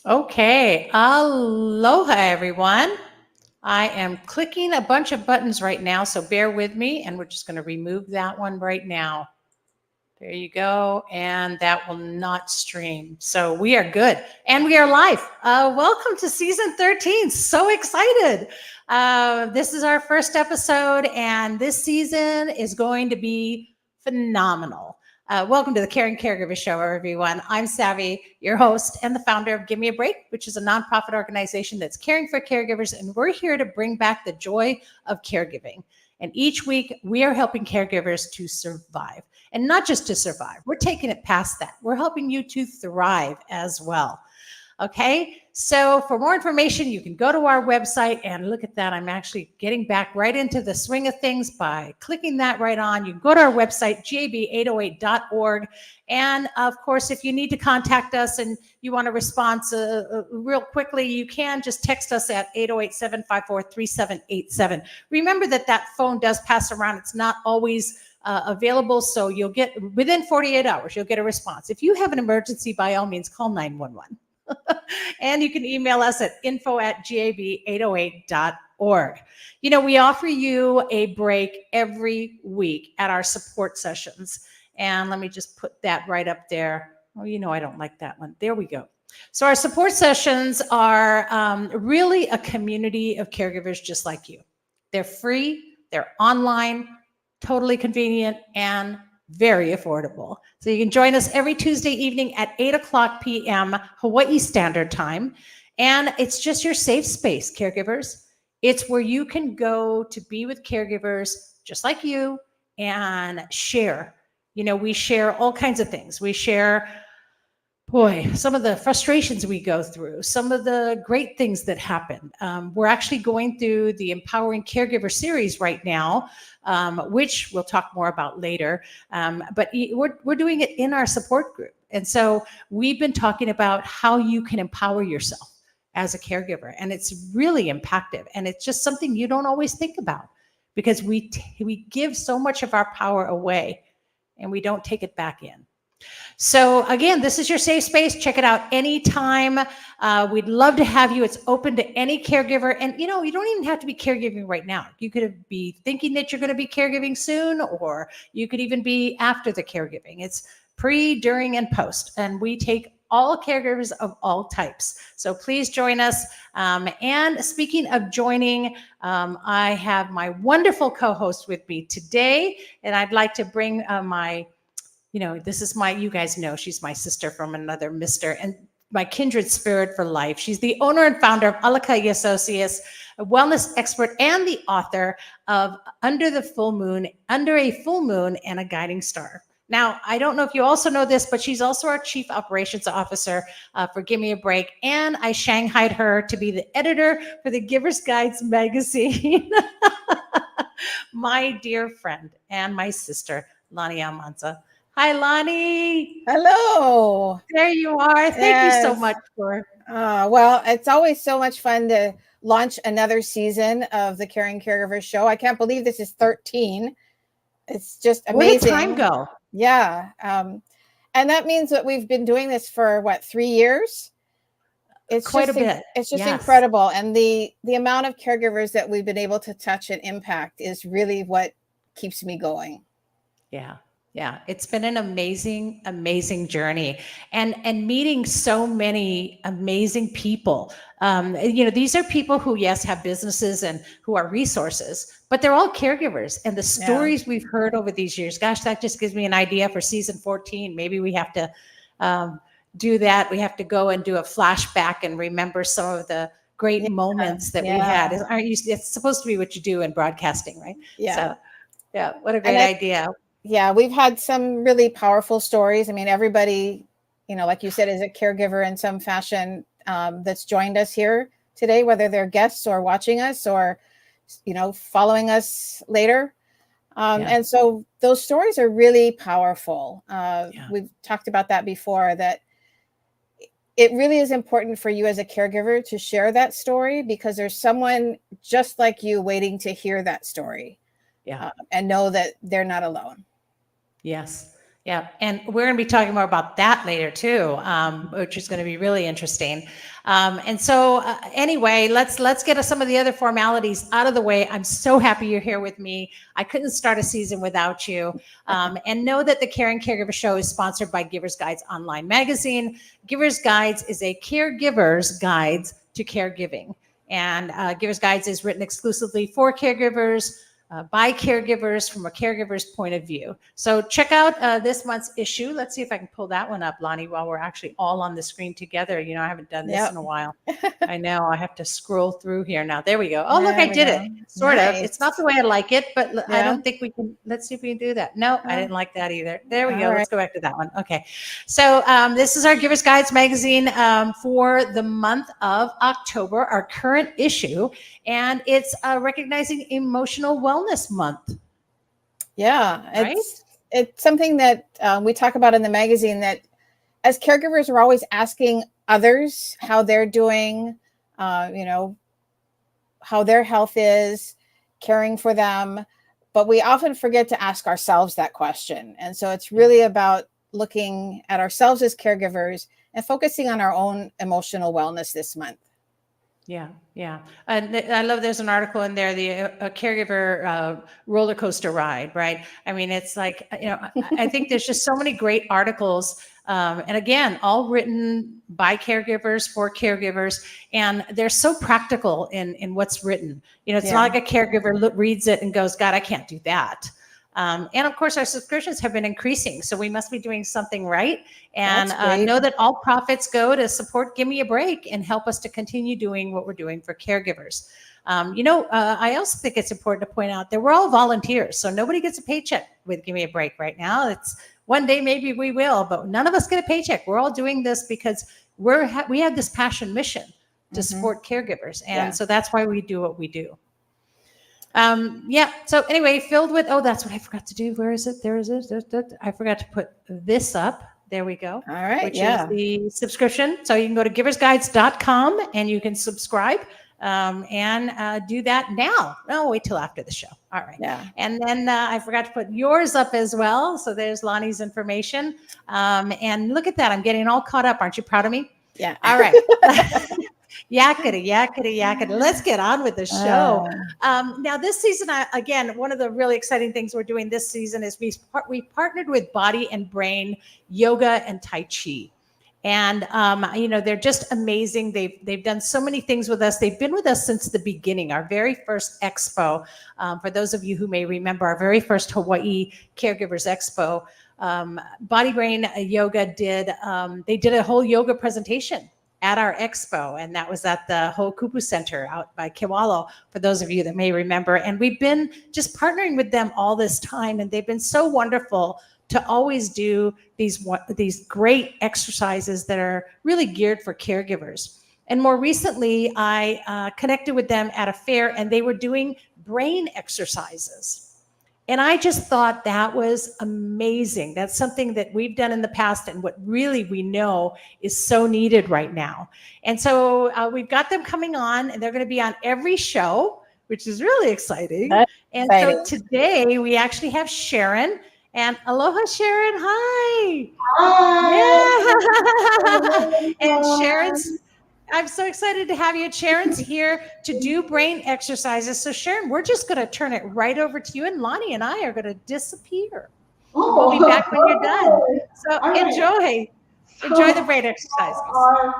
Okay, aloha everyone. I am clicking a bunch of buttons right now, so bear with me, and we're just going to remove that one right now. There you go, and that will not stream. So we are good, and we are live. Welcome to season 13. So excited. This is our first episode, and this season is going to be phenomenal. Welcome to the Caring Caregiver Show, everyone. I'm Savvy, your host and the founder of Give Me a Break, which is a nonprofit organization that's caring for caregivers, and we're here to bring back the joy of caregiving. And each week, we are helping caregivers to survive. And not just to survive, we're taking it past that. We're helping you to thrive as well. Okay, so for more information, you can go to our website and look at that. I'm actually getting back right into the swing of things by clicking that right on. You can go to our website, gab808.org. And of course, if you need to contact us and you want a response real quickly, you can just text us at 808-754-3787. Remember that phone does pass around. It's not always available, so you'll get within 48 hours, you'll get a response. If you have an emergency, by all means, call 911. And you can email us at info@gab808.org. You know, we offer you a break every week at our support sessions. And let me just put that right up there. Oh, you know, I don't like that one. There we go. So our support sessions are really a community of caregivers just like you. They're free, they're online, totally convenient, and very affordable. So you can join us every Tuesday evening at 8 o'clock p.m. Hawaii Standard Time. And it's just your safe space, caregivers. It's where you can go to be with caregivers just like you and share. You know, we share all kinds of things. We share, some of the frustrations we go through, some of the great things that happen. We're actually going through the Empowering Caregiver series right now, which we'll talk more about later. But we're doing it in our support group. And so we've been talking about how you can empower yourself as a caregiver. And it's really impactful. And it's just something you don't always think about because we give so much of our power away and we don't take it back in. So again, this is your safe space. Check it out anytime. We'd love to have you. It's open to any caregiver. And you know, you don't even have to be caregiving right now. You could be thinking that you're going to be caregiving soon, or you could even be after the caregiving. It's pre, during, and post. And we take all caregivers of all types. So please join us. And speaking of joining, I have my wonderful co-host with me today. And I'd like to bring this is you guys know, she's my sister from another mister and my kindred spirit for life. She's the owner and founder of Alakai Associates, a wellness expert and the author of Under a Full Moon and a Guiding Star. Now, I don't know if you also know this, but she's also our chief operations officer for Give Me a Break. And I shanghaied her to be the editor for the Giver's Guides magazine. My dear friend and my sister, Lonnie Almanza. Hi, Lonnie. Hello. There you are. Thank you so much for. Well, it's always so much fun to launch another season of the Caring Caregiver Show. I can't believe this is 13. It's just amazing. Where did time go? Yeah. And that means that we've been doing this for 3 years? It's quite a bit. It's just incredible. And the amount of caregivers that we've been able to touch and impact is really what keeps me going. Yeah. Yeah, it's been an amazing, amazing journey, and meeting so many amazing people. These are people who, yes, have businesses and who are resources, but they're all caregivers. And the stories we've heard over these years, gosh, that just gives me an idea for season 14. Maybe we have to do that. We have to go and do a flashback and remember some of the great moments that we had. It's supposed to be what you do in broadcasting, right? Yeah. So, yeah, what a great idea. Yeah, we've had some really powerful stories. I mean, everybody, like you said, is a caregiver in some fashion that's joined us here today, whether they're guests or watching us or, following us later. And so those stories are really powerful. We've talked about that before, that it really is important for you as a caregiver to share that story because there's someone just like you waiting to hear that story. And know that they're not alone. Yes. Yeah, and we're going to be talking more about that later too, which is going to be really interesting. And so, anyway, let's get some of the other formalities out of the way. I'm so happy you're here with me. I couldn't start a season without you. And know that the Caring Caregiver Show is sponsored by Givers Guides online magazine. Givers Guides is a caregiver's guide to caregiving, and Givers Guides is written exclusively for caregivers, by caregivers from a caregiver's point of view. So check out this month's issue. Let's see if I can pull that one up, Lonnie, while we're actually all on the screen together. You know, I haven't done this in a while. I know I have to scroll through here now. There we go. Oh, look, I did it. Sort of. It's not the way I like it, but I don't think we can. Let's see if we can do that. No, I didn't like that either. There we go. Let's go back to that one. Okay. So this is our Givers Guides magazine for the month of October, our current issue, and it's recognizing Emotional Wellness Month. Yeah, it's something that we talk about in the magazine, that as caregivers, we're always asking others how they're doing, how their health is, caring for them, but we often forget to ask ourselves that question. And so it's really about looking at ourselves as caregivers and focusing on our own emotional wellness this month. Yeah, yeah. And I love there's an article in there, a caregiver roller coaster ride, right? I mean, it's like, I think there's just so many great articles. And again, all written by caregivers for caregivers. And they're so practical in what's written. It's not like a caregiver reads it and goes, God, I can't do that. And of course, our subscriptions have been increasing, so we must be doing something right. And know that all profits go to support Give Me a Break and help us to continue doing what we're doing for caregivers. I also think it's important to point out that we're all volunteers, so nobody gets a paycheck with Give Me a Break right now. It's one day maybe we will, but none of us get a paycheck. We're all doing this because we have this passion mission to support caregivers, and so that's why we do what we do. So anyway, filled with, that's what I forgot to do. Where is it? There is it. I forgot to put this up. There we go. All right. Which is the subscription. So you can go to giversguides.com and you can subscribe and do that now. No, wait till after the show. All right. Yeah. And then I forgot to put yours up as well. So there's Lonnie's information. And look at that. I'm getting all caught up. Aren't you proud of me? Yeah. All right. Yakety. Let's get on with the show. Now, this season, again, one of the really exciting things we're doing this season is we partnered with Body and Brain Yoga and Tai Chi. And, they're just amazing. They've done so many things with us. They've been with us since the beginning, our very first expo. For those of you who may remember, our very first Hawaii Caregivers Expo, Body Brain Yoga did a whole yoga presentation at our expo, and that was at the Ho'okupu Center out by Kewalo, for those of you that may remember. And we've been just partnering with them all this time, and they've been so wonderful to always do these great exercises that are really geared for caregivers. And more recently, I connected with them at a fair, and they were doing brain exercises. And I just thought that was amazing. That's something that we've done in the past, and what really we know is so needed right now. And so we've got them coming on, and they're going to be on every show, which is really exciting. So today we actually have Sharon. And aloha, Sharon. Hi. Hi. Yeah. And I'm so excited to have you. Sharon's here to do brain exercises. So Sharon, we're just going to turn it right over to you, and Lonnie and I are going to disappear. We'll be back when you're done. So enjoy the brain exercises. Our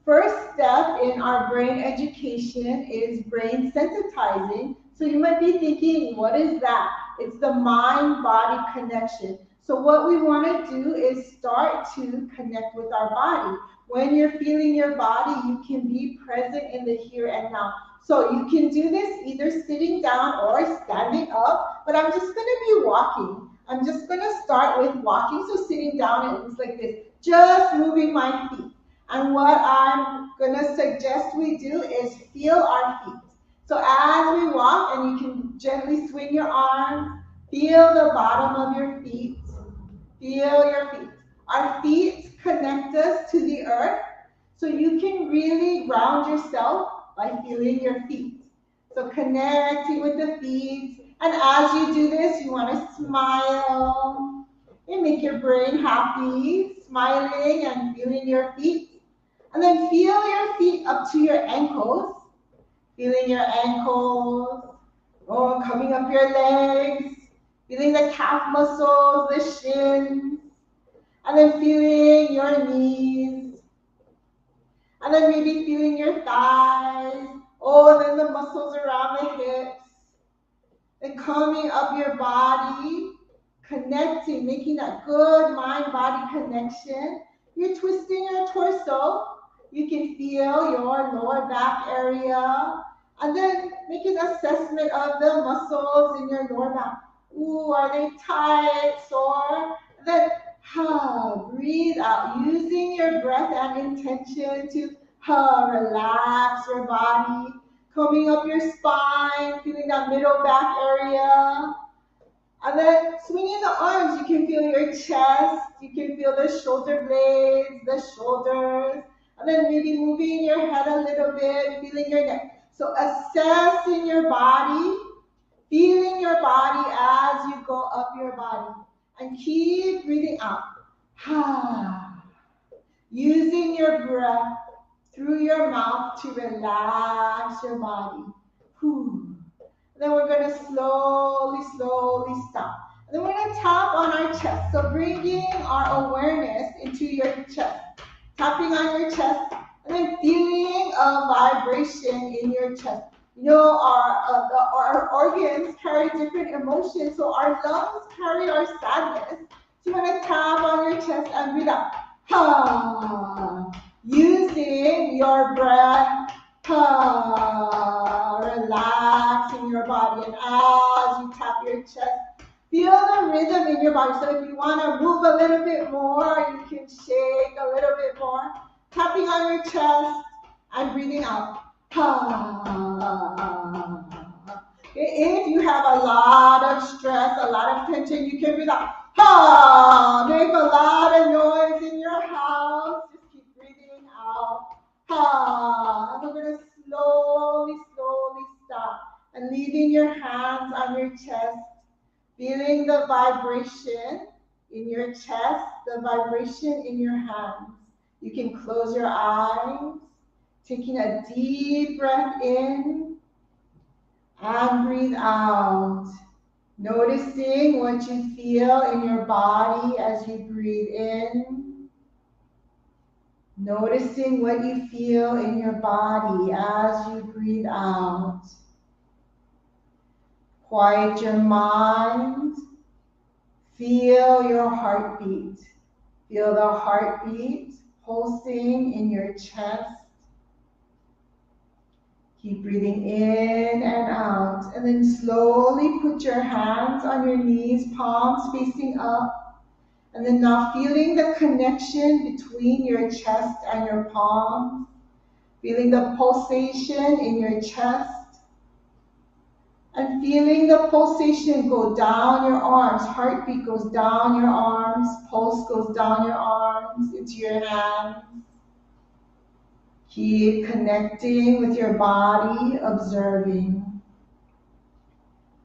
first step in our brain education is brain sensitizing. So you might be thinking, what is that? It's the mind-body connection. So what we want to do is start to connect with our body. When you're feeling your body, you can be present in the here and now. So you can do this either sitting down or standing up, but I'm just going to be walking. I'm just going to start with walking. So sitting down, it looks like this, just moving my feet. And what I'm going to suggest we do is feel our feet. So as we walk, and you can gently swing your arms, feel the bottom of your feet, feel your feet. Our feet connect us to the earth, so you can really ground yourself by feeling your feet. So connecting with the feet, and as you do this, you want to smile Okay, make your brain happy, smiling and feeling your feet. And then feel your feet up to your ankles. Feeling your ankles, coming up your legs. Feeling the calf muscles, the shins. And then feeling your knees. And then maybe feeling your thighs. And then the muscles around the hips. And coming up your body, connecting, making that good mind-body connection. You're twisting your torso. You can feel your lower back area. And then make an assessment of the muscles in your lower back. Ooh, are they tight, sore? And then breathe out, using your breath and intention to relax your body. Coming up your spine, feeling that middle back area. And then swinging the arms, you can feel your chest, you can feel the shoulder blades, the shoulders, and then maybe moving your head a little bit, feeling your neck. So assessing your body, feeling your body as you go up your body. And keep breathing out. Using your breath through your mouth to relax your body. Then we're going to slowly stop. And then we're going to tap on our chest. So bringing our awareness into your chest. Tapping on your chest and then feeling a vibration in your chest. You know, our organs carry different emotions. So our lungs carry our sadness. So you want to tap on your chest and breathe out. Using your breath, relaxing your body. And as you tap your chest, feel the rhythm in your body. So if you want to move a little bit more, you can shake a little bit more. Tapping on your chest and breathing out. If you have a lot of stress, a lot of tension, you can breathe out. Make a lot of noise in your house. Just keep breathing out. And we're going to slowly stop. And leaving your hands on your chest. Feeling the vibration in your chest, the vibration in your hands. You can close your eyes. Taking a deep breath in. And breathe out. Noticing what you feel in your body as you breathe in. Noticing what you feel in your body as you breathe out. Quiet your mind. Feel your heartbeat. Feel the heartbeat pulsing in your chest. Keep breathing in and out. And then slowly put your hands on your knees, palms facing up. And then now feeling the connection between your chest and your palms. Feeling the pulsation in your chest. And feeling the pulsation go down your arms. Heartbeat goes down your arms. Pulse goes down your arms into your hands. Keep connecting with your body, observing.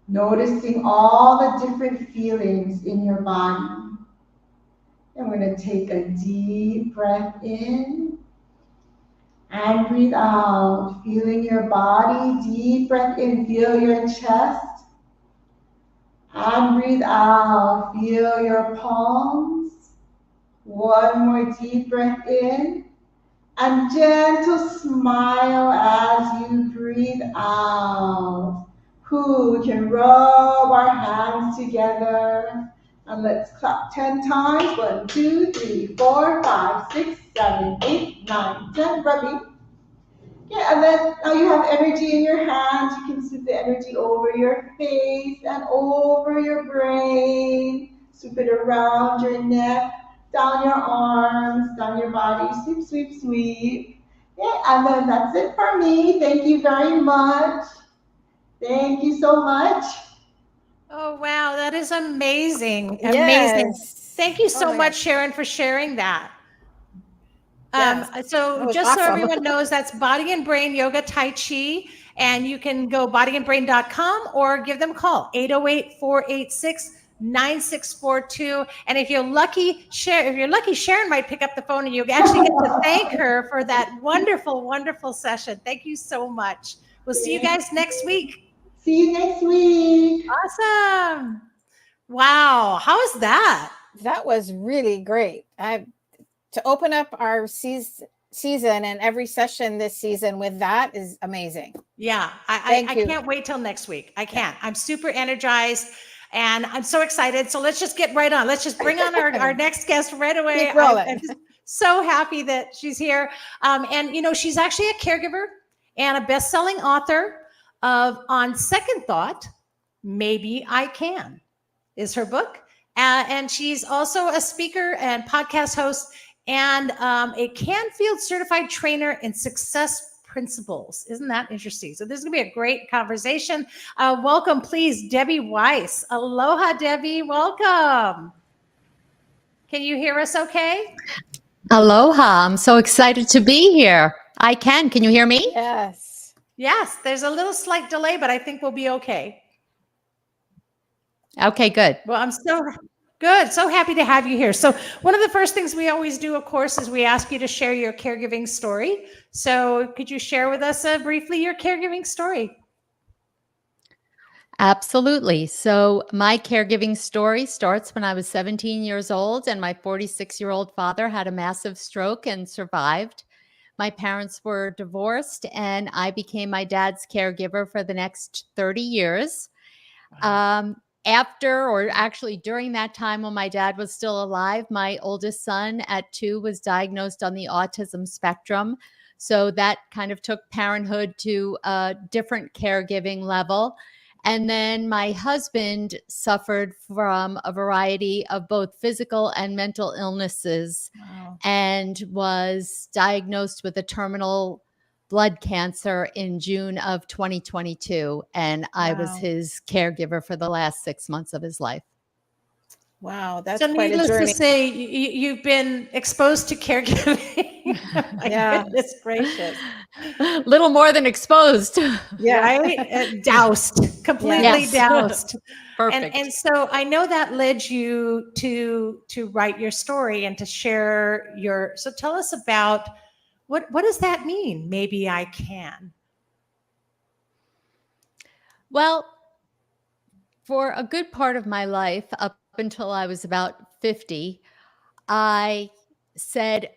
Noticing all the different feelings in your body. And we're going to take a deep breath in and breathe out. Feeling your body, deep breath in, feel your chest. And breathe out, feel your palms. One more deep breath in. And gentle smile as you breathe out. We can rub our hands together. And let's clap 10 times. 1, 2, 3, 4, 5, 6, 7, 8, 9, 10. Rubbing. Okay, and then now you have energy in your hands. You can sweep the energy over your face and over your brain. Sweep it around your neck. Down your arms, down your body, sweep, sweep, sweep. Yeah, and then that's it for me. Thank you very much. Thank you so much. Oh, wow. That is amazing. Yes. Amazing. Thank you so my much, gosh. Sharon, for sharing that. Yes, So that was just so awesome. everyone knows, that's Body and Brain Yoga Tai Chi. And you can go bodyandbrain.com or give them a call, 808-486 9642. And if you're lucky, Sharon might pick up the phone and you actually get to thank her for that wonderful, wonderful session. Thank you so much. We'll see you guys next week. See you next week. Awesome. Wow. How is that? That was really great. To open up our season and every session this season with that is amazing. Yeah. Thank I you. can't wait till next week. I can't. I'm super energized and I'm so excited. So let's just get right on. Let's just bring on our next guest right away. Keep rolling. I'm just so happy that she's here. And, you know, she's actually a caregiver and a best-selling author of On Second Thought, Maybe I Can, is her book. And she's also a speaker and podcast host and a Canfield certified trainer in success principles. Isn't that interesting? So this is going to be a great conversation. Welcome, please, Debbie Weiss. Aloha, Debbie. Welcome. Can you hear us okay? Aloha. I'm so excited to be here. I can. Can you hear me? Yes. Yes, there's a little slight delay, but I think we'll be okay. Okay, good. Well, I'm so good. So happy to have you here. So one of the first things we always do, of course, is we ask you to share your caregiving story. So could you share with us briefly your caregiving story? Absolutely. So my caregiving story starts when I was 17 years old and my 46-year-old father had a massive stroke and survived. My parents were divorced and I became my dad's caregiver for the next 30 years. After, or actually during that time when my dad was still alive, my oldest son at 2 was diagnosed on the autism spectrum. So that kind of took parenthood to a different caregiving level. And then my husband suffered from a variety of both physical and mental illnesses and was diagnosed with a terminal blood cancer in June of 2022. And I was his caregiver for the last 6 months of his life. Wow, that's So quite a needless to journey. say, you've been exposed to caregiving. My Yeah. goodness gracious. Little more than exposed. Yeah. Right? Doused, completely Yes. doused. Perfect. And so I know that led you to write your story and to share so tell us about what does that mean? Maybe I can. Well, for a good part of my life, up until I was about 50, I said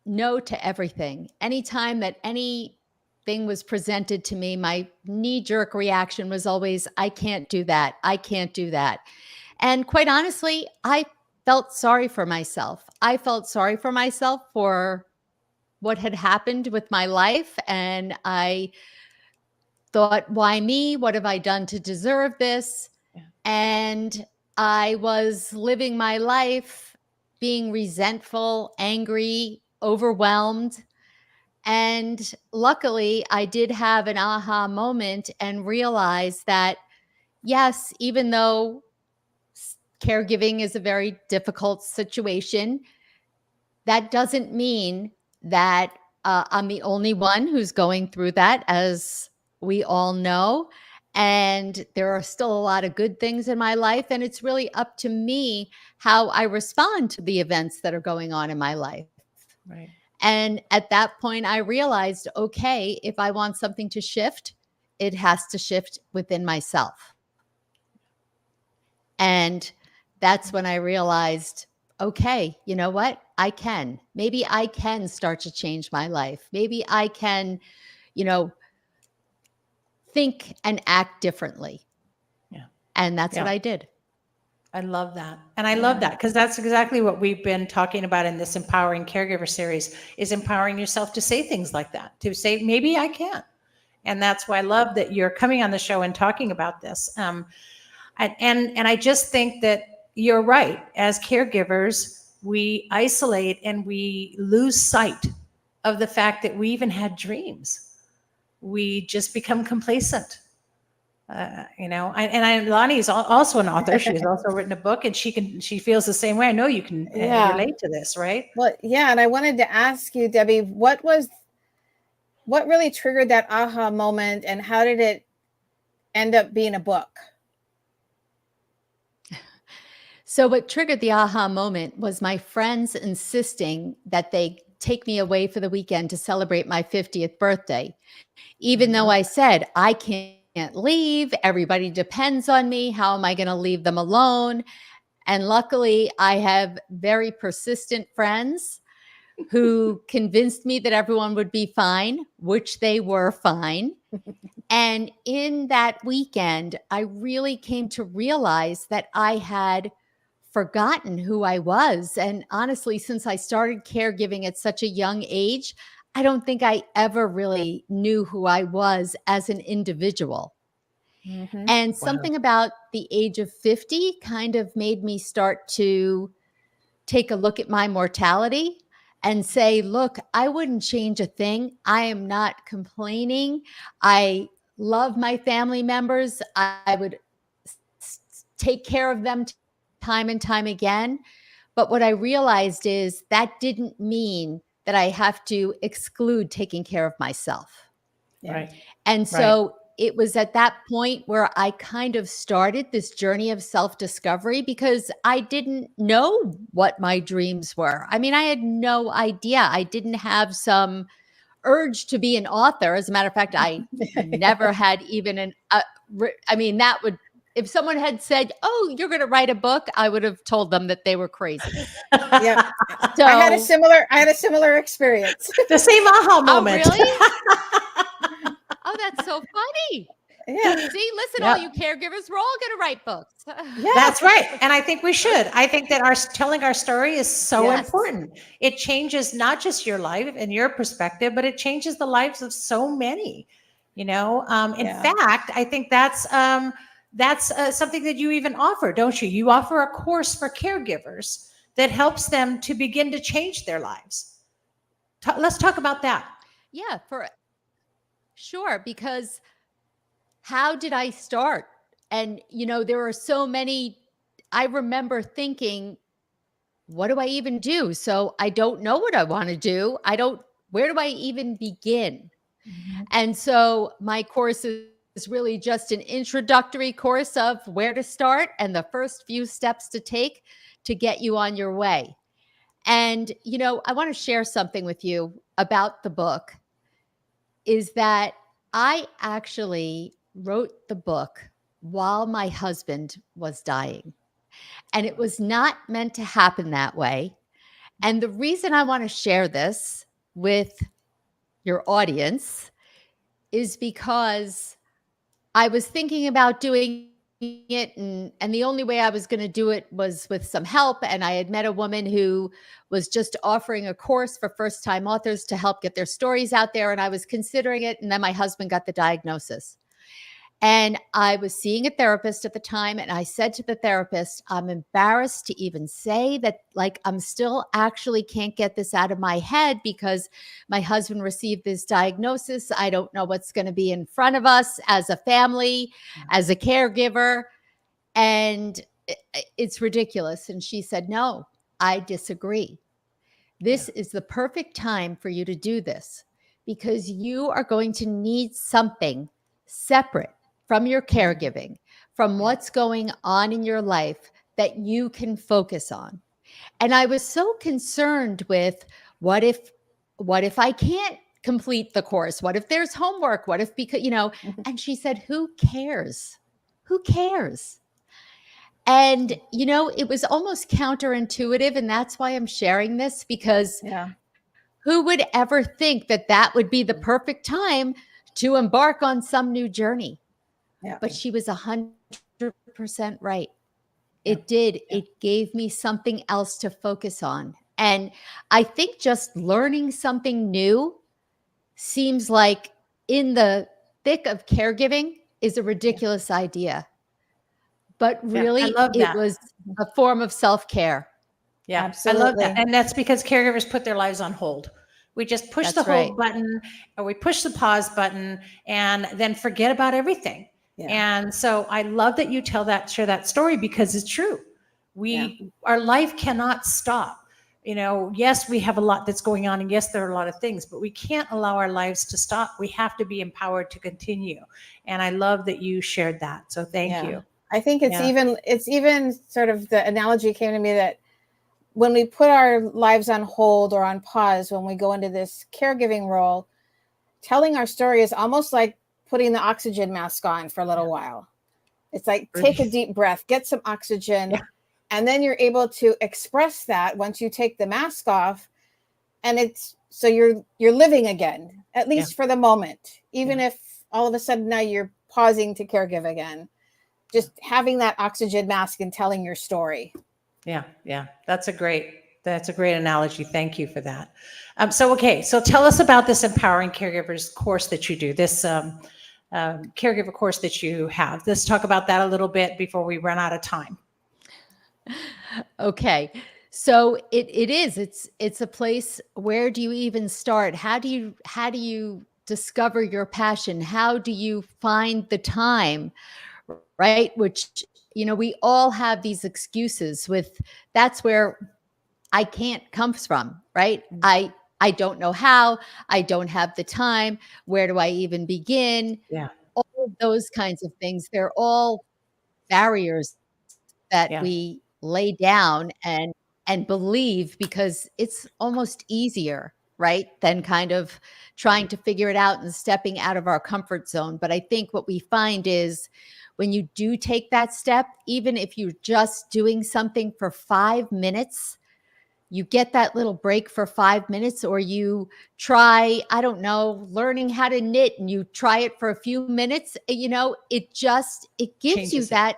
no to everything. Anytime that anything was presented to me, my knee-jerk reaction was always, I can't do that. I can't do that. And quite honestly, I felt sorry for myself. I felt sorry for myself for what had happened with my life. And I thought, why me? What have I done to deserve this? Yeah. And I was living my life being resentful, angry, overwhelmed. And luckily, I did have an aha moment and realized that, yes, even though caregiving is a very difficult situation, that doesn't mean that I'm the only one who's going through that, as we all know. And there are still a lot of good things in my life. And it's really up to me how I respond to the events that are going on in my life. Right. And at that point, I realized, okay, if I want something to shift, it has to shift within myself. And that's when I realized, okay, you know what? Maybe I can start to change my life. Maybe I can, think and act differently. Yeah. And that's what I did. I love that. And I love that because that's exactly what we've been talking about in this Empowering Caregiver series, is empowering yourself to say things like that, to say, maybe I can. And that's why I love that you're coming on the show and talking about this. And I just think that you're right. As caregivers, we isolate and we lose sight of the fact that we even had dreams. We just become complacent. Lonnie is also an author. She's also written a book, and she feels the same way. I know you can relate to this, right? Well, yeah. And I wanted to ask you, Debbie, what really triggered that aha moment, and how did it end up being a book? So what triggered the aha moment was my friends insisting that they take me away for the weekend to celebrate my 50th birthday. Even though I said, I can't leave, everybody depends on me. How am I going to leave them alone? And luckily, I have very persistent friends who convinced me that everyone would be fine, which they were fine. And in that weekend, I really came to realize that I had forgotten who I was. And honestly, since I started caregiving at such a young age, I don't think I ever really knew who I was as an individual. Mhm. And something about the age of 50 kind of made me start to take a look at my mortality and say, look, I wouldn't change a thing. I am not complaining. I love my family members. I would take care of them time and time again. But what I realized is that didn't mean that I have to exclude taking care of myself. Yeah. Right. And so it was at that point where I kind of started this journey of self-discovery because I didn't know what my dreams were. I mean, I had no idea. I didn't have some urge to be an author. As a matter of fact, I never had even I mean, that would, if someone had said, oh, you're going to write a book, I would have told them that they were crazy. Yeah. So I had a similar experience. The same aha oh, moment. really? Oh, that's so funny. Yeah. See, listen, Yep. all you caregivers, we're all going to write books. Yeah. That's right. And I think we should. I think that telling our story is so Yes. important. It changes not just your life and your perspective, but it changes the lives of so many, In Yeah. fact, I think that's something that you even offer, don't you? You offer a course for caregivers that helps them to begin to change their lives. Let's talk about that. Yeah, for sure. Because how did I start? And, there are so many, I remember thinking, what do I even do? So I don't know what I want to do. Where do I even begin? And so my course is really just an introductory course of where to start and the first few steps to take to get you on your way. And, I want to share something with you about the book is that I actually wrote the book while my husband was dying. And it was not meant to happen that way. And the reason I want to share this with your audience is because I was thinking about doing it, and the only way I was going to do it was with some help. And I had met a woman who was just offering a course for first-time authors to help get their stories out there. And I was considering it. And then my husband got the diagnosis. And I was seeing a therapist at the time. And I said to the therapist, I'm embarrassed to even say that, I'm still actually can't get this out of my head because my husband received this diagnosis. I don't know what's going to be in front of us as a family, as a caregiver. And it's ridiculous. And she said, no, I disagree. This is the perfect time for you to do this because you are going to need something separate from your caregiving, from what's going on in your life that you can focus on. And I was so concerned with what if I can't complete the course? What if there's homework? What if, because, and she said, who cares? Who cares? And, it was almost counterintuitive. And that's why I'm sharing this because who would ever think that that would be the perfect time to embark on some new journey? Yeah. But she was 100% right. It did. Yeah. It gave me something else to focus on. And I think just learning something new seems like in the thick of caregiving is a ridiculous idea. But really, I love that. it was a form of self-care. Yeah, Absolutely. I love that. And that's because caregivers put their lives on hold. We just push That's the hold right. button or we push the pause button and then forget about everything. Yeah. And so I love that you share that story because it's true. Our life cannot stop. Yes, we have a lot that's going on and yes, there are a lot of things, but we can't allow our lives to stop. We have to be empowered to continue. And I love that you shared that. So thank you. I think Yeah. it's even sort of the analogy came to me that when we put our lives on hold or on pause, when we go into this caregiving role, telling our story is almost like putting the oxygen mask on for a little while. It's like, take a deep breath, get some oxygen, Yeah. and then you're able to express that once you take the mask off. And it's so you're living again, at least for the moment, even if all of a sudden now you're pausing to caregive again. Just having that oxygen mask and telling your story. Yeah, yeah, that's a great analogy. Thank you for that. So tell us about this Empowering Caregivers course that you do, this caregiver course that you have. Let's talk about that a little bit before we run out of time. Okay. So it's a place, where do you even start? How do you discover your passion? How do you find the time, right? Which, we all have these excuses that's where I can't comes from, right? I don't know how, I don't have the time, where do I even begin? Yeah, All of those kinds of things, they're all barriers that yeah, we lay down and believe, because it's almost easier, right, than kind of trying to figure it out and stepping out of our comfort zone. But I think what we find is, when you do take that step, even if you're just doing something for 5 minutes, you get that little break for 5 minutes, or you try, I don't know, learning how to knit, and you try it for a few minutes, it gives you changes it. that.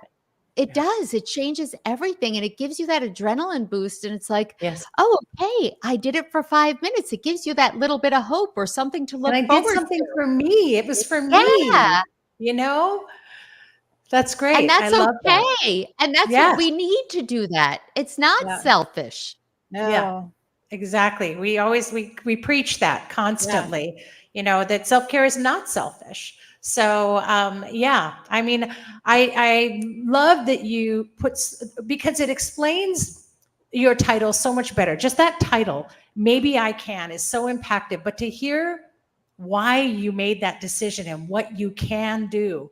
It Yeah. does. It changes everything, and it gives you that adrenaline boost. And it's like, Yes. oh, okay, I did it for 5 minutes. It gives you that little bit of hope or something to And look I did forward something to. for me. It was for Yeah. me, you know? That's And great. I that's love that. okay. And that's what Yes. we need to do that. It's not Yeah. selfish. Yeah. No. Exactly. We preach that constantly, that self-care is not selfish. So yeah, I mean, I love that you because it explains your title so much better. Just that title, Maybe I Can, is so impactful. But to hear why you made that decision and what you can do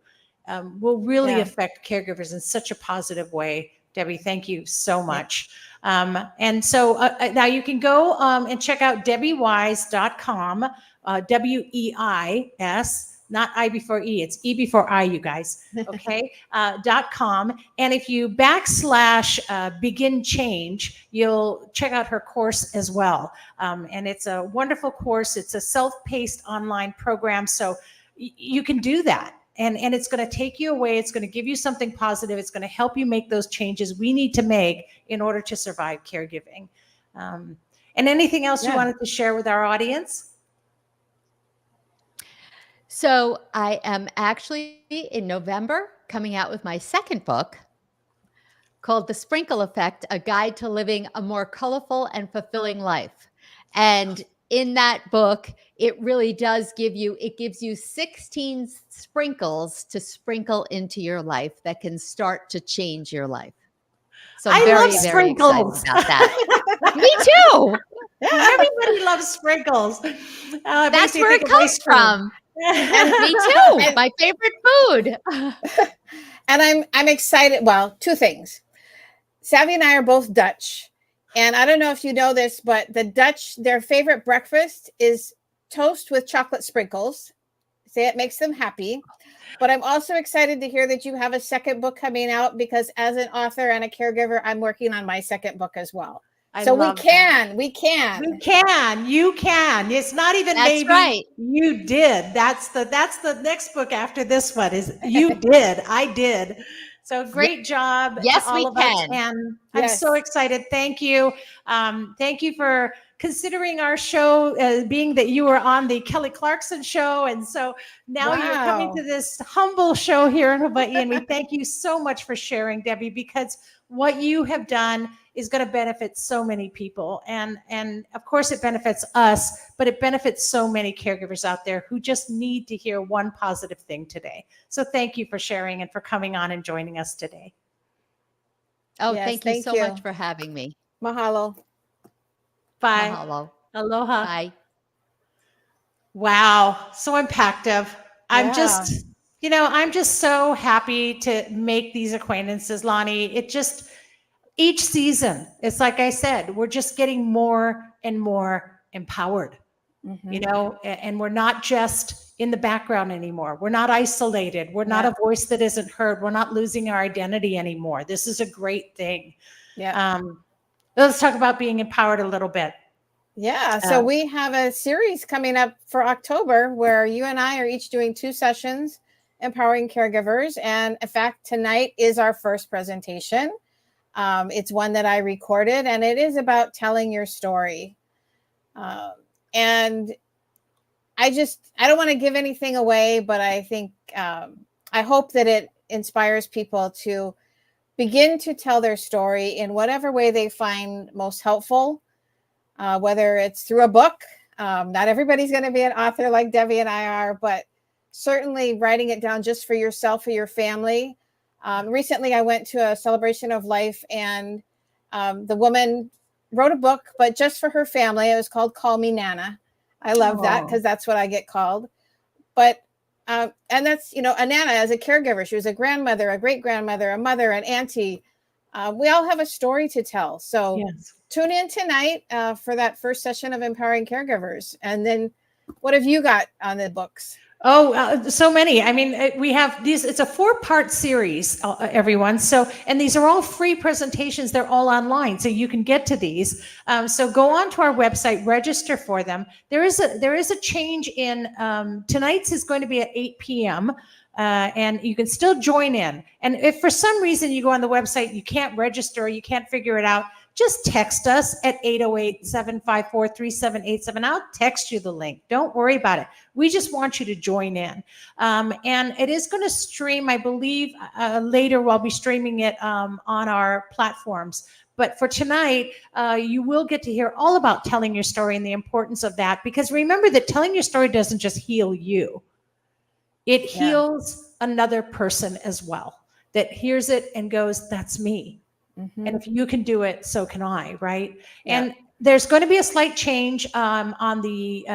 will really Yeah. affect caregivers in such a positive way. Debbie, thank you so much. And so now you can go and check out debbiewise.com, WEIS, not I before E, it's E before I, you guys, okay, .com. And if you /begin change, you'll check out her course as well. And it's a wonderful course. It's a self-paced online program. So you can do that. And it's going to take you away. It's going to give you something positive. It's going to help you make those changes we need to make in order to survive caregiving. And anything else you wanted to share with our audience? So I am actually, in November, coming out with my second book, called The Sprinkle Effect: A Guide to Living a More Colorful and Fulfilling Life. And in that book, it really does gives you 16 sprinkles to sprinkle into your life that can start to change your life. So I'm I very, love very excited sprinkles. about that. Me too. Everybody loves sprinkles. It That's makes me where think it of ice comes cream. from. Me too. My favorite food. And I'm excited. Well, two things. Savvy and I are both Dutch. And I don't know if you know this, but the Dutch, their favorite breakfast is toast with chocolate sprinkles. Say it makes them happy. But I'm also excited to hear that you have a second book coming out, because as an author and a caregiver, I'm working on my second book as well. So we can. You can. It's not even That's maybe right. you did. That's the next book after this one is you did. I did. So great job Yes, to all we of us. can. And I'm so excited. Thank you. Thank you for considering our show, being that you were on the Kelly Clarkson show. And so now you're coming to this humble show here in Hawaii. And we thank you so much for sharing, Debbie, because what you have done is going to benefit so many people. And of course it benefits us, but it benefits so many caregivers out there who just need to hear one positive thing today. So thank you for sharing and for coming on and joining us today. Oh, Yes, thank you thank so you. much for having me. Mahalo. Bye. Mahalo. Aloha. Bye. Wow. So impactful. I'm Yeah. just I'm just so happy to make these acquaintances, Lonnie. Each season, it's like I said, we're just getting more and more empowered, and we're not just in the background anymore. We're not isolated. We're not a voice that isn't heard. We're not losing our identity anymore. This is a great thing. Yeah. Let's talk about being empowered a little bit. Yeah. So we have a series coming up for October where you and I are each doing 2 sessions empowering caregivers. And in fact, tonight is our first presentation. It's one that I recorded, and it is about telling your story. And I don't want to give anything away, but I think, I hope that it inspires people to begin to tell their story in whatever way they find most helpful, whether it's through a book. Not everybody's going to be an author like Debbie and I are, but certainly writing it down just for yourself or your family. Recently, I went to a celebration of life, and the woman wrote a book, but just for her family. It was called Call Me Nana. I love that because that's what I get called. But and that's, a Nana as a caregiver. She was a grandmother, a great grandmother, a mother, an auntie. We all have a story to tell. So tune in tonight for that first session of Empowering Caregivers. And then what have you got on the books? Oh, so many. I mean, we have these, it's a 4-part series, everyone. So, and these are all free presentations. They're all online, so you can get to these. So go on to our website, register for them. There is a change in, tonight's is going to be at 8 p.m. And you can still join in. And if for some reason you go on the website, you can't register, you can't figure it out, just text us at 808-754-3787. I'll text you the link. Don't worry about it. We just want you to join in. And it is going to stream, I believe, later we'll be streaming it on our platforms. But for tonight, you will get to hear all about telling your story and the importance of that. Because remember that telling your story doesn't just heal you. It heals another person as well, that hears it and goes, that's me. And if you can do it, so can I, right? Yeah. And there's going to be a slight change on the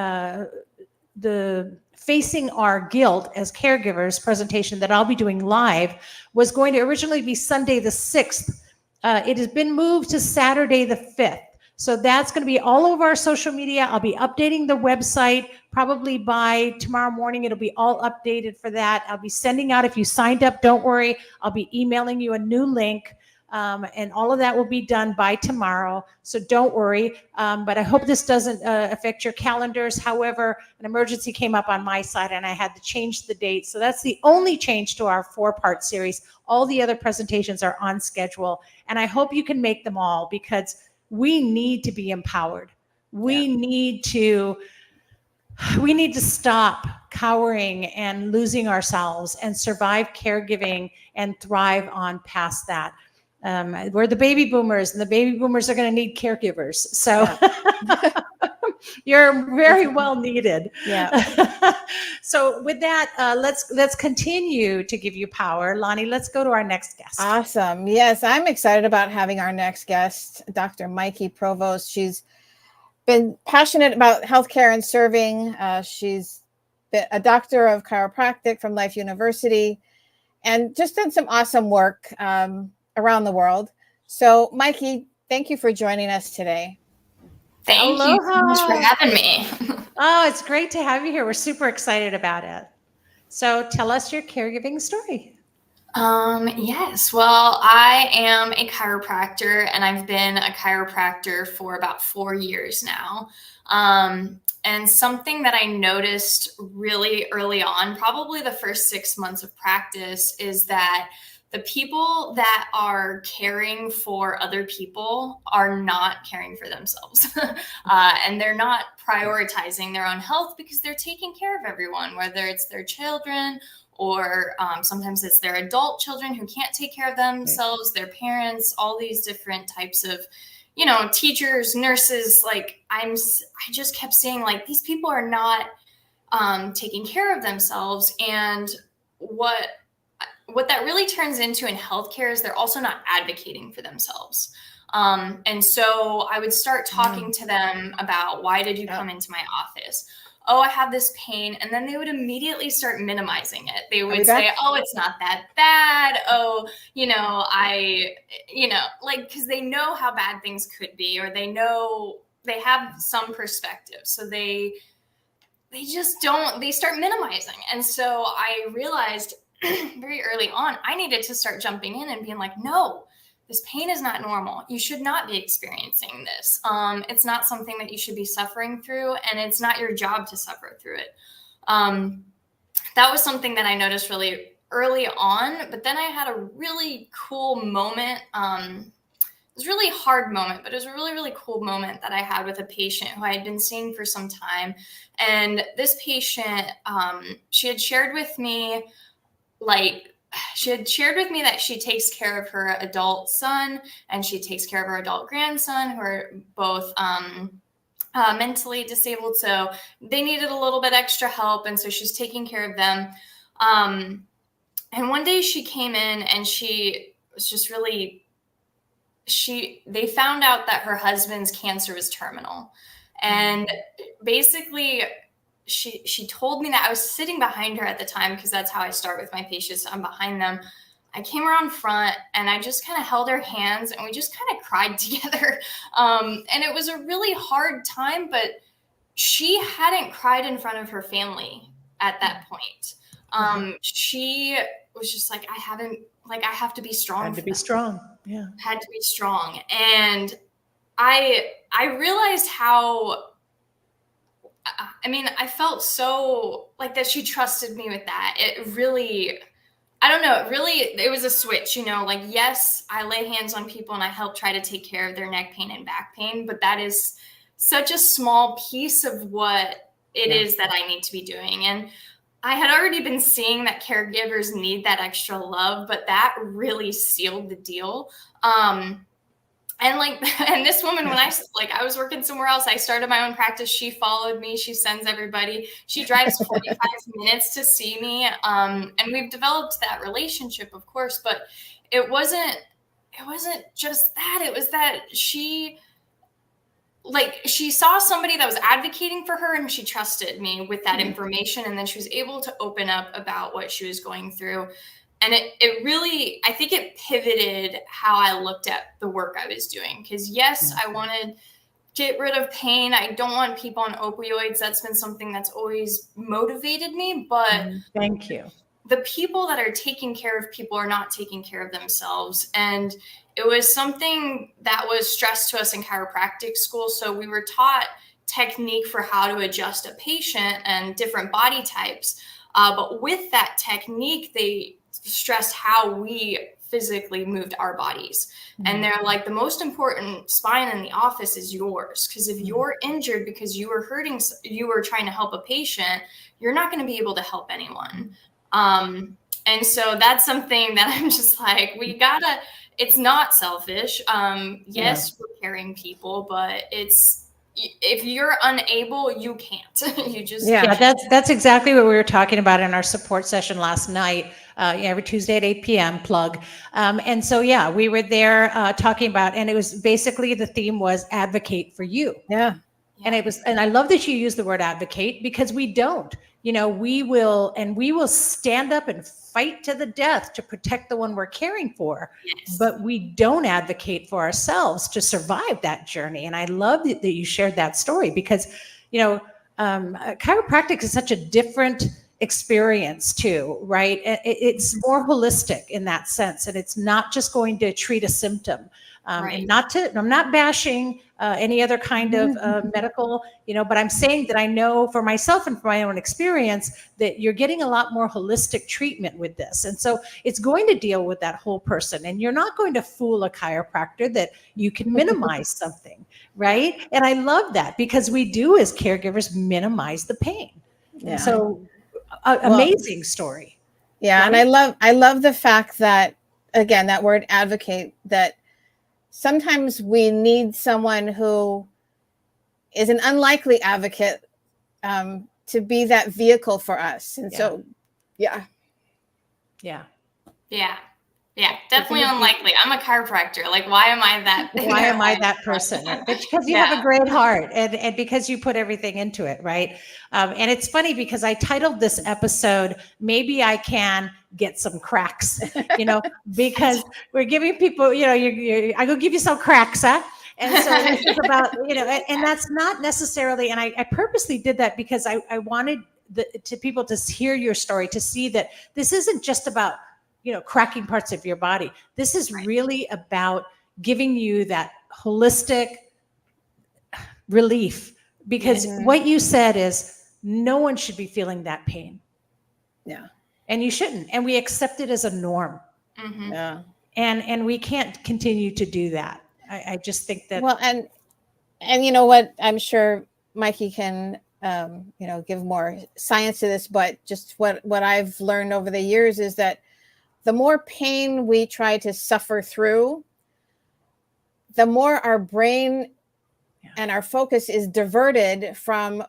Facing Our Guilt as Caregivers presentation that I'll be doing live. Was going to originally be Sunday the 6th. It has been moved to Saturday the 5th. So that's going to be all over our social media. I'll be updating the website probably by tomorrow morning. It'll be all updated for that. I'll be sending out, if you signed up, don't worry, I'll be emailing you a new link. And all of that will be done by tomorrow. So don't worry. But I hope this doesn't affect your calendars. However, an emergency came up on my side and I had to change the date. So that's the only change to our 4-part series. All the other presentations are on schedule. And I hope you can make them all, because we need to be empowered. We need to stop cowering and losing ourselves and survive caregiving and thrive on past that. We're the baby boomers, and the baby boomers are going to need caregivers. So you're very well needed. Yeah. So with that, let's continue to give you power. Lonnie, let's go to our next guest. Awesome. Yes, I'm excited about having our next guest, Dr. Mikey Provost. She's been passionate about healthcare and serving. She's been a doctor of chiropractic from Life University and just done some awesome work around the world. So, Mikey, thank you for joining us today. Thank you so much for having me. Oh, it's great to have you here. We're super excited about it. So tell us your caregiving story. Yes, well, I am a chiropractor, and I've been a chiropractor for about 4 years now. And something that I noticed really early on, probably the first 6 months of practice, is that the people that are caring for other people are not caring for themselves. And they're not prioritizing their own health because they're taking care of everyone, whether it's their children or sometimes it's their adult children who can't take care of themselves, their parents, all these different types of, teachers, nurses. Like I just kept seeing like these people are not taking care of themselves. And what that really turns into in healthcare is they're also not advocating for themselves. And so I would start talking to them about, why did you come into my office? oh, I have this pain. And then they would immediately start minimizing it. They we would back? say, oh, it's not that bad. Oh, like, because they know how bad things could be, or they know they have some perspective. So they just don't, they start minimizing. And so I realized very early on, I needed to start jumping in and being like, no, this pain is not normal. You should not be experiencing this. It's not something that you should be suffering through, and it's not your job to suffer through it. That was something that I noticed really early on, but then I had a really cool moment. It was a really hard moment, but it was a really, really cool moment that I had with a patient who I had been seeing for some time. And this patient, she had shared with me that she takes care of her adult son and she takes care of her adult grandson, who are both mentally disabled. So they needed a little bit extra help. And so she's taking care of them. And one day she came in and she was just really, they found out that her husband's cancer was terminal. And basically she told me that. I was sitting behind her at the time, because that's how I start with my patients. I'm behind them. I came around front and I just kind of held her hands and we just kind of cried together. And it was a really hard time, but she hadn't cried in front of her family at that point. She was just like, I have to be strong. Had to be strong. Yeah. Had to be strong. And I realized how, I felt so like that she trusted me with that. It really, I don't know, it was a switch, like, yes, I lay hands on people and I help try to take care of their neck pain and back pain, but that is such a small piece of what it is that I need to be doing. And I had already been seeing that caregivers need that extra love, but that really sealed the deal. And this woman, when I was working somewhere else, I started my own practice. She followed me. She sends everybody. She drives 45 minutes to see me. And we've developed that relationship, of course, but it wasn't just that. It was that she saw somebody that was advocating for her and she trusted me with that information. And then she was able to open up about what she was going through. And it really, I think it pivoted how I looked at the work I was doing. Because yes, I wanted to get rid of pain. I don't want people on opioids. That's been something that's always motivated me. But thank you. The people that are taking care of people are not taking care of themselves. And it was something that was stressed to us in chiropractic school. So we were taught technique for how to adjust a patient and different body types. But with that technique, they stressed how we physically moved our bodies. And they're like, the most important spine in the office is yours. Because if you're injured because you were trying to help a patient, you're not going to be able to help anyone. And so that's something that I'm just like, it's not selfish. Yes, we're caring people, but if you're unable, you can't. You just that's exactly what we were talking about in our support session last night. Every Tuesday at 8 p.m. plug. And so, we were there talking about, and it was basically the theme was advocate for you. Yeah. And and I love that you use the word advocate, because we don't, we will stand up and fight to the death to protect the one we're caring for, but we don't advocate for ourselves to survive that journey. And I love that you shared that story, because, chiropractic is such a different experience too, right? It's more holistic in that sense. And it's not just going to treat a symptom. And I'm not bashing any other kind of medical, but I'm saying that I know for myself and from my own experience that you're getting a lot more holistic treatment with this. And so it's going to deal with that whole person. And you're not going to fool a chiropractor that you can minimize something, right? And I love that, because we do as caregivers minimize the pain. Yeah. So amazing story. Yeah. Right? And I love the fact that, again, that word advocate, that sometimes we need someone who is an unlikely advocate to be that vehicle for us. And so, Yeah. Yeah, definitely unlikely. I'm a chiropractor. Like, why am I that? Why am I that person? Because you have a great heart and because you put everything into it, right? And it's funny because I titled this episode, Maybe I Can Get Some Cracks, because we're giving people, I go give you some cracks, huh? And so this is about, and that's not necessarily, and I purposely did that because I wanted to people to hear your story, to see that this isn't just about, cracking parts of your body. This is really about giving you that holistic relief, because what you said is no one should be feeling that pain. Yeah. And you shouldn't. And we accept it as a norm. Mm-hmm. Yeah. And we can't continue to do that. I just think that. Well, and you know what, I'm sure Mikey can, give more science to this, but just what I've learned over the years is that the more pain we try to suffer through, the more our brain and our focus is diverted from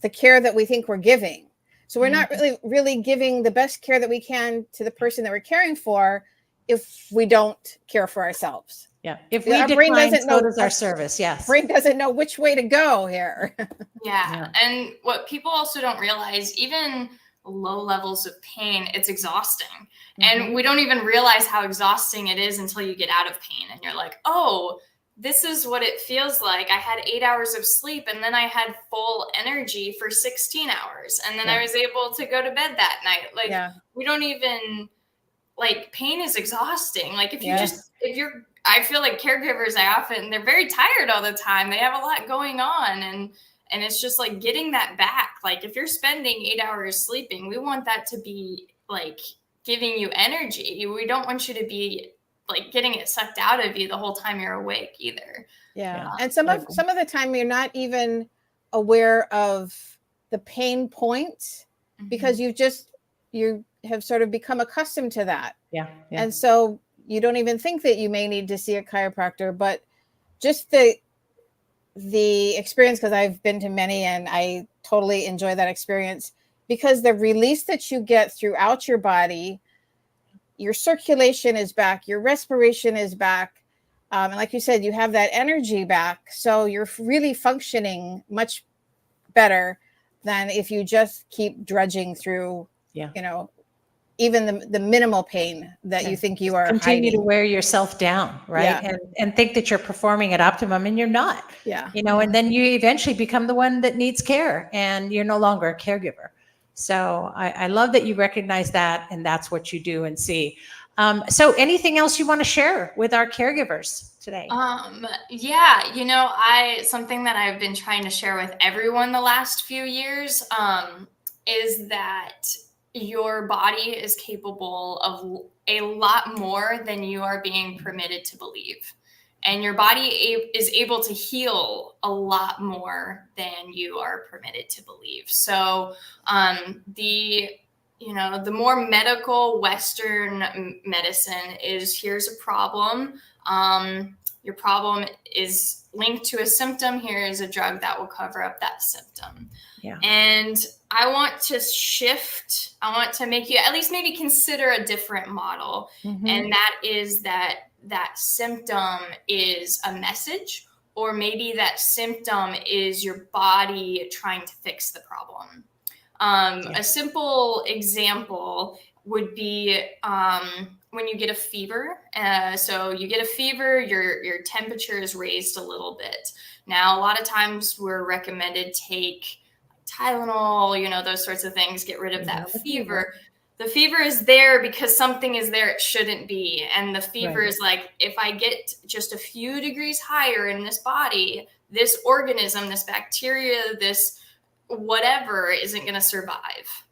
the care that we think we're giving. So we're not really giving the best care that we can to the person that we're caring for if we don't care for ourselves. Yeah. If we Our brain decline, doesn't so know does our service. Yes. Brain doesn't know which way to go here. Yeah. And what people also don't realize, even low levels of pain, it's exhausting. And we don't even realize how exhausting it is until you get out of pain and you're like, oh, this is what it feels like. I had 8 hours of sleep and then I had full energy for 16 hours. And then I was able to go to bed that night. Like we don't even, like, pain is exhausting. Like I feel like caregivers, they're very tired all the time. They have a lot going on, and it's just like getting that back. Like, if you're spending 8 hours sleeping, we want that to be like giving you energy. We don't want you to be like getting it sucked out of you the whole time you're awake either. Yeah. And some of the time you're not even aware of the pain point because you have sort of become accustomed to that. Yeah. And so you don't even think that you may need to see a chiropractor, but just the experience, because I've been to many and I totally enjoy that experience, because the release that you get throughout your body, your circulation is back, your respiration is back. And like you said, you have that energy back. So you're really functioning much better than if you just keep drudging through, even the minimal pain that you think you are continue hiding. to wear yourself down, right? And think that you're performing at optimum, and you're not. And then you eventually become the one that needs care, and you're no longer a caregiver. So I love that you recognize that, and that's what you do and see. So anything else you want to share with our caregivers today? Something that I've been trying to share with everyone the last few years is that your body is capable of a lot more than you are being permitted to believe. And your body is able to heal a lot more than you are permitted to believe. So the more medical Western medicine is, here's a problem. Your problem is linked to a symptom. Here is a drug that will cover up that symptom. Yeah. And I want to shift. I want to make you at least maybe consider a different model. And that is that symptom is a message, or maybe that symptom is your body trying to fix the problem. A simple example would be when you get a fever. So you get a fever, your temperature is raised a little bit. Now, a lot of times we're recommended take Tylenol, those sorts of things, get rid of that fever. The fever is there because something is there it shouldn't be. And the fever is like, if I get just a few degrees higher in this body, this organism, this bacteria, this whatever isn't going to survive.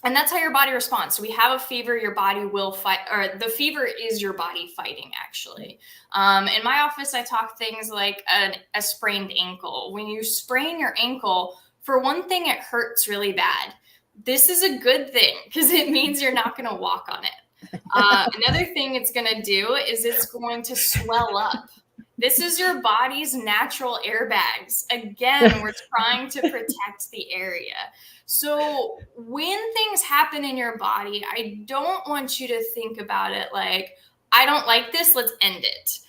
And that's how your body responds. So we have a fever, your body will fight, or the fever is your body fighting, actually. In my office, I talk things like a sprained ankle. When you sprain your ankle, for one thing, it hurts really bad. This is a good thing because it means you're not going to walk on it. Another thing it's going to do is it's going to swell up. This is your body's natural airbags. Again, we're trying to protect the area. So when things happen in your body, I don't want you to think about it like, I don't like this, let's end it.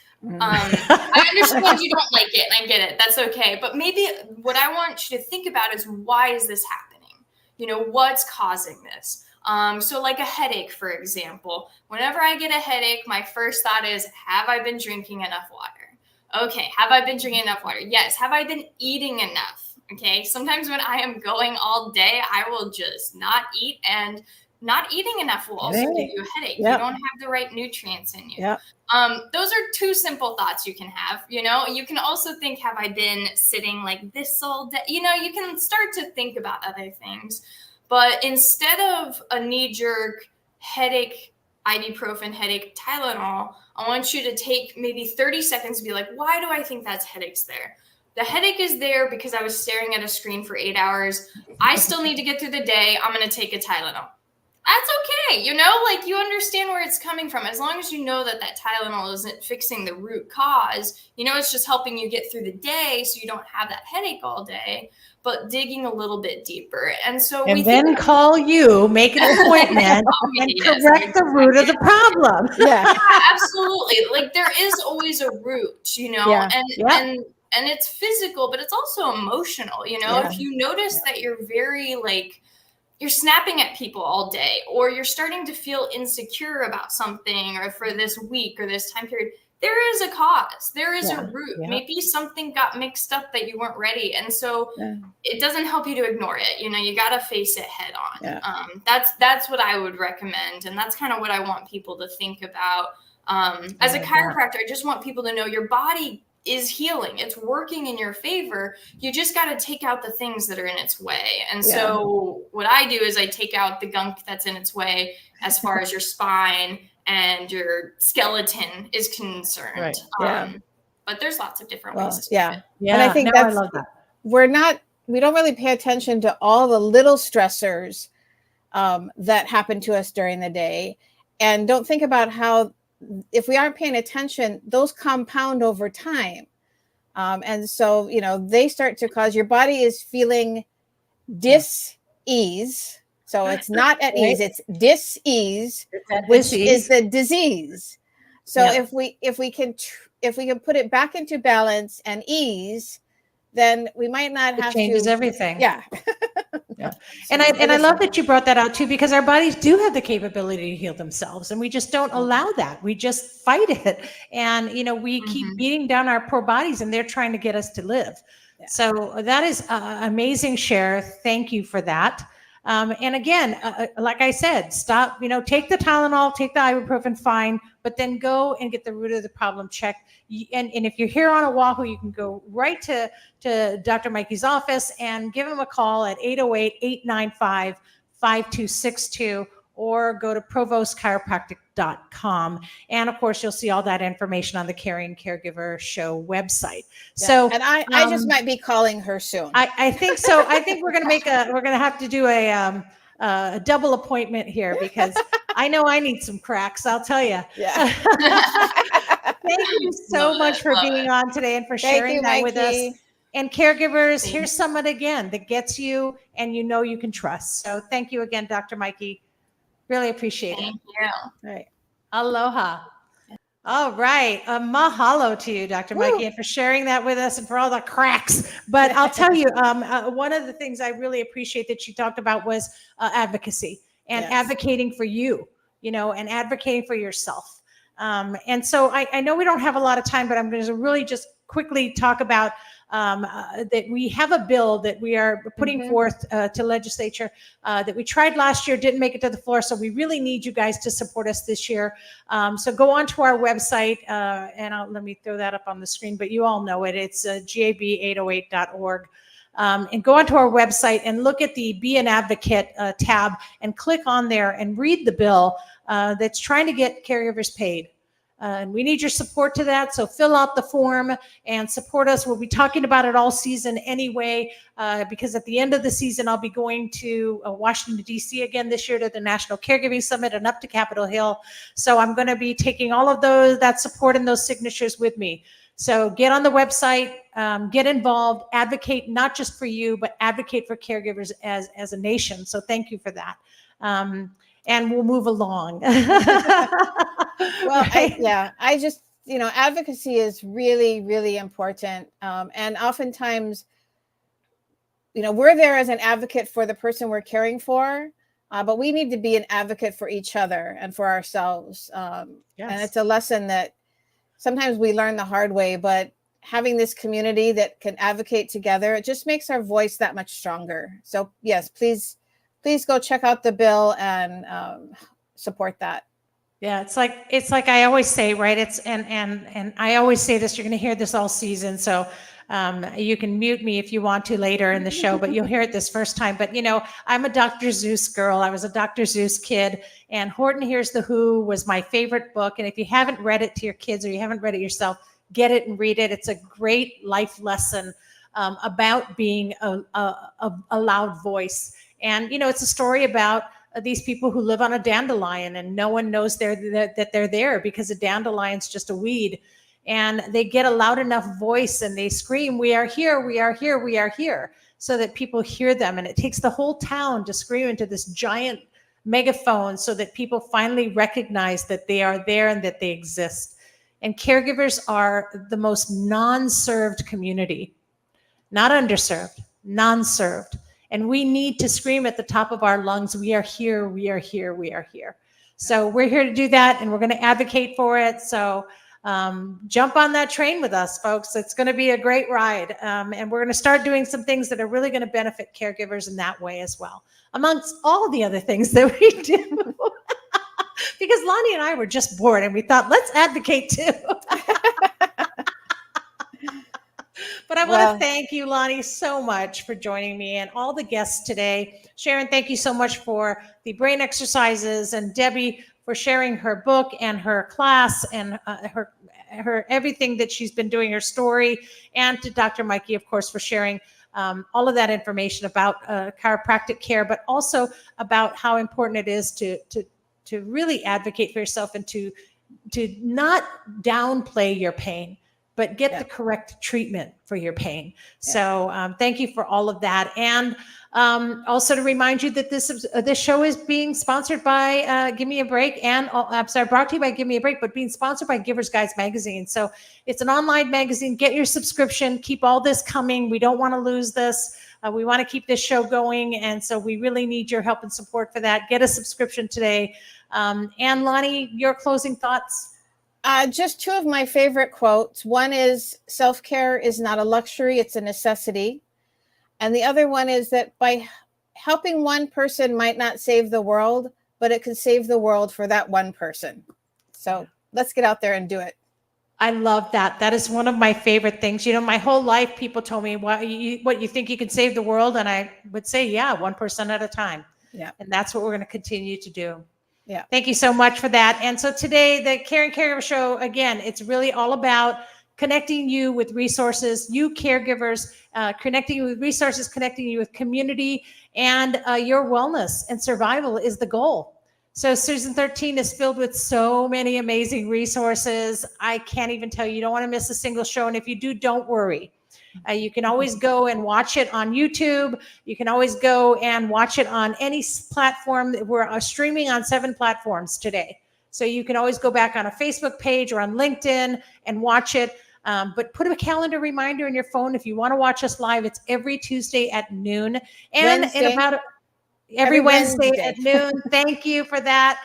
I understand you don't like it, and I get it. That's okay. But maybe what I want you to think about is, why is this happening? You know, what's causing this? So like a headache, for example. Whenever I get a headache, my first thought is, have I been drinking enough water? Okay, have I been drinking enough water? Yes. Have I been eating enough? Okay, sometimes when I am going all day, I will just not eat, and not eating enough will also give you a headache. Yep. You don't have the right nutrients in you. Yep. Those are two simple thoughts you can have. You know, you can also think, have I been sitting like this all day? You know, you can start to think about other things. But instead of a knee-jerk headache, ibuprofen, headache, Tylenol, I want you to take maybe 30 seconds to be like, why do I think that's headaches there? The headache is there because I was staring at a screen for 8 hours. I still need to get through the day. I'm going to take a Tylenol. That's okay. You know, like, you understand where it's coming from. As long as you know that that Tylenol isn't fixing the root cause, you know, it's just helping you get through the day so you don't have that headache all day, but digging a little bit deeper. And so And then call you, make an appointment, and Yes, correct the root of the problem. Yeah. absolutely. Like, there is always a root, you know, Yeah. and it's physical, but it's also emotional. You know, Yeah. if you notice that you're very, like, you're snapping at people all day, or you're starting to feel insecure about something, or for this week or this time period, there is a cause. There is a root. Yeah. Maybe something got mixed up that you weren't ready. And so Yeah. it doesn't help you to ignore it. You know, you got to face it head on. Yeah. That's what I would recommend. And that's kind of what I want people to think about. As a love that. chiropractor, I just want people to know your body is healing. It's working in your favor. You just got to take out the things that are in its way. And so what I do is I take out the gunk that's in its way as far as your spine and your skeleton is concerned. Right. Yeah. But there's lots of different Well, ways to do yeah. it. Yeah, And I think no, that's- I love that. We don't really pay attention to all the little stressors that happen to us during the day, and don't think about how, if we aren't paying attention, those compound over time. And so, you know, they start to cause, your body is feeling dis-ease. So it's not at ease, it's dis-ease, which is the disease. So Yeah. if we can put it back into balance and ease, then we might not It have changes to. everything. Yeah. Yeah. And I love that you brought that out too, because our bodies do have the capability to heal themselves, and we just don't allow that. We just fight it. And, you know, we keep beating down our poor bodies, and they're trying to get us to live. Yeah. So that is amazing, Cher. Thank you for that. And again, like I said, stop, you know, take the Tylenol, take the ibuprofen, fine, but then go and get the root of the problem checked. And if you're here on Oahu, you can go right to Dr. Mikey's office and give him a call at 808-895-5262, or go to provostchiropractic.com. And of course, you'll see all that information on the Caring Caregiver Show website. So, and I just might be calling her soon. I think so. I think we're going to have to do a double appointment here, because I know I need some cracks. I'll tell you. Yeah. Thank you so much for being on today and for sharing that with us. And caregivers, here's someone again that gets you and you know you can trust. So thank you again, Dr. Mikey. Really appreciate it. Thank you. Right. Aloha. All right. Mahalo to you, Dr. Mikey, and for sharing that with us and for all the cracks. But I'll tell you, one of the things I really appreciate that you talked about was advocacy and advocating for you, you know, and advocating for yourself. And so I know we don't have a lot of time, but I'm going to really just quickly talk about that we have a bill that we are putting forth to legislature that we tried last year, didn't make it to the floor. So we really need you guys to support us this year. So go on to our website and let me throw that up on the screen, but you all know it. It's gab808.org. And go onto our website and look at the Be an Advocate tab and click on there and read the bill that's trying to get caregivers paid. And we need your support to that. So fill out the form and support us. We'll be talking about it all season anyway, because at the end of the season, I'll be going to Washington, D.C. again this year to the National Caregiving Summit and up to Capitol Hill. So I'm going to be taking all of that support and those signatures with me. So get on the website, get involved, advocate not just for you, but advocate for caregivers as a nation. So thank you for that. And we'll move along. Well, Right? I just, advocacy is really, really important. And oftentimes, we're there as an advocate for the person we're caring for, but we need to be an advocate for each other and for ourselves. And it's a lesson that sometimes we learn the hard way, but having this community that can advocate together, it just makes our voice that much stronger. So yes, please go check out the bill and support that. Yeah, it's like I always say, right? It's and I always say this. You're going to hear this all season, so you can mute me if you want to later in the show, but you'll hear it this first time. But I'm a Dr. Seuss girl. I was a Dr. Seuss kid, and Horton Hears the Who was my favorite book. And if you haven't read it to your kids or you haven't read it yourself, get it and read it. It's a great life lesson about being a loud voice. And it's a story about these people who live on a dandelion, and no one knows that they're there because a dandelion's just a weed. And they get a loud enough voice and they scream, "We are here, we are here, we are here," so that people hear them. And it takes the whole town to scream into this giant megaphone so that people finally recognize that they are there and that they exist. And caregivers are the most non-served community, not underserved, non-served. And we need to scream at the top of our lungs, "We are here, we are here, we are here." So we're here to do that, and we're going to advocate for it. So jump on that train with us, folks. It's going to be a great ride. And we're going to start doing some things that are really going to benefit caregivers in that way as well, amongst all the other things that we do. Because Lonnie and I were just bored, and we thought, let's advocate too. But I want to thank you, Lonnie, so much for joining me and all the guests today. Sharon, thank you so much for the brain exercises, and Debbie for sharing her book and her class and her everything that she's been doing, her story, and to Dr. Mikey, of course, for sharing all of that information about chiropractic care, but also about how important it is to really advocate for yourself and to not downplay your pain, but get the correct treatment for your pain. Yeah. So thank you for all of that. And also to remind you that this show is being sponsored by Give Me a Break, and brought to you by Give Me a Break, but being sponsored by Givers Guides Magazine. So it's an online magazine. Get your subscription. Keep all this coming. We don't want to lose this. We want to keep this show going. And so we really need your help and support for that. Get a subscription today. And Lonnie, your closing thoughts? Just two of my favorite quotes. One is, self-care is not a luxury, it's a necessity. And the other one is that by helping one person might not save the world, but it could save the world for that one person. So let's get out there and do it. I love that. That is one of my favorite things. My whole life, people told me, what you think you can save the world? And I would say, yeah, 1% at a time. Yeah. And that's what we're going to continue to do. Yeah. Thank you so much for that. And so today, the Caring Caregiver Show, again, it's really all about connecting you with resources, you caregivers, connecting you with resources, connecting you with community, and your wellness and survival is the goal. So Season 13 is filled with so many amazing resources. I can't even tell you. You don't want to miss a single show. And if you do, don't worry. You can always go and watch it on YouTube. You can always go and watch it on any platform. We're streaming on 7 platforms today. So you can always go back on a Facebook page or on LinkedIn and watch it. But put a calendar reminder in your phone if you want to watch us live. It's every Tuesday at noon. And Wednesday. Every Wednesday at noon. Thank you for that.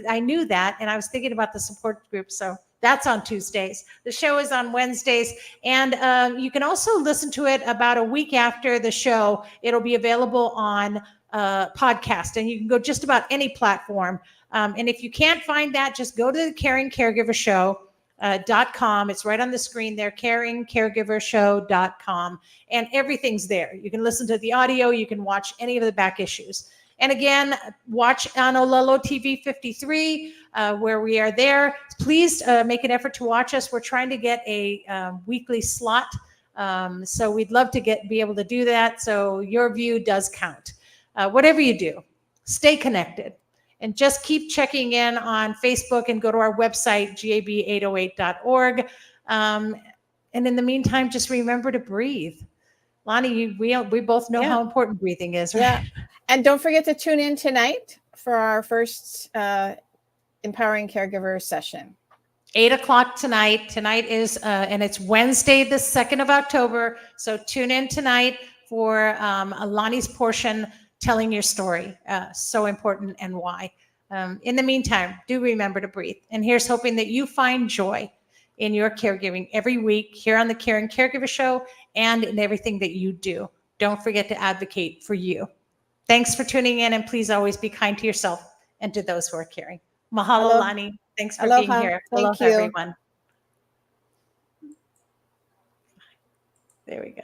I knew that, and I was thinking about the support group. So that's on Tuesdays. The show is on Wednesdays. And you can also listen to it about a week after the show. It'll be available on podcast, and you can go just about any platform. And if you can't find that, just go to the caringcaregivershow.com. It's right on the screen there, caringcaregivershow.com. And everything's there. You can listen to the audio. You can watch any of the back issues. And again, watch on Olelo TV 53, where we are there. Please make an effort to watch us. We're trying to get a weekly slot. So we'd love to be able to do that. So your view does count. Whatever you do, stay connected. And just keep checking in on Facebook and go to our website, gab808.org. And in the meantime, just remember to breathe. Lonnie, we both know Yeah. how important breathing is, right? Yeah. And don't forget to tune in tonight for our first Empowering Caregiver session. 8 o'clock tonight. Tonight is, and it's Wednesday, the 2nd of October. So tune in tonight for Lonnie's portion, telling your story. So important and why. In the meantime, do remember to breathe. And here's hoping that you find joy in your caregiving every week here on the Caring Caregiver Show and in everything that you do. Don't forget to advocate for you. Thanks for tuning in, and please always be kind to yourself and to those who are caring. Mahalo, Aloha. Lonnie. Thanks for Aloha. being here. Thank Aloha, you. everyone. There we go.